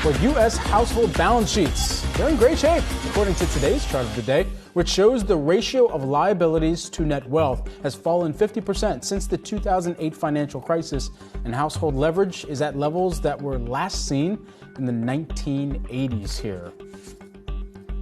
Well, U.S. household balance sheets, they're in great shape, according to today's chart of the day, which shows the ratio of liabilities to net wealth has fallen 50% since the 2008 financial crisis, and household leverage is at levels that were last seen in the 1980s here.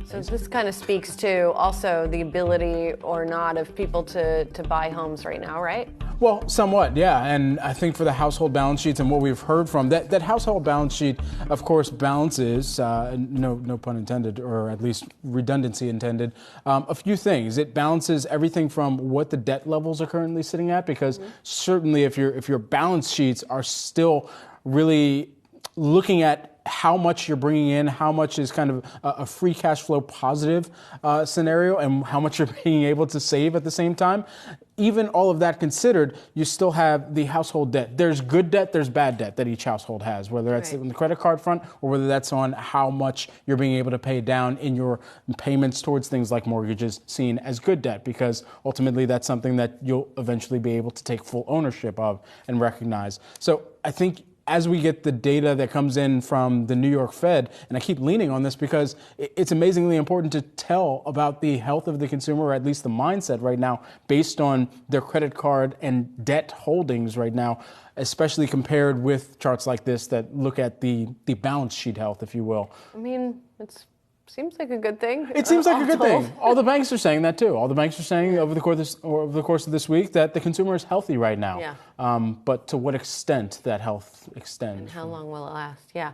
So this kind of speaks to also the ability or not of people to buy homes right now, right? Well, somewhat, yeah. And I think for the household balance sheets and what we've heard from, that household balance sheet, of course, balances, no pun intended, or at least redundancy intended, a few things. It balances everything from what the debt levels are currently sitting at, because certainly if your balance sheets are still really looking at how much you're bringing in, how much is kind of a free cash flow positive scenario, and how much you're being able to save at the same time. Even all of that considered, you still have the household debt. There's good debt, there's bad debt that each household has, whether that's on the credit card front or whether that's on how much you're being able to pay down in your payments towards things like mortgages, seen as good debt, because ultimately that's something that you'll eventually be able to take full ownership of and recognize. So I think as we get the data that comes in from the New York Fed, and I keep leaning on this because it's amazingly important to tell about the health of the consumer, or at least the mindset right now, based on their credit card and debt holdings right now, especially compared with charts like this that look at the balance sheet health, if you will. I mean, seems like a good thing. It seems like a good thing. All the banks are saying that too. All the banks are saying over the course of this week that the consumer is healthy right now. Yeah. But to what extent that health extends. And how long will it last? Yeah.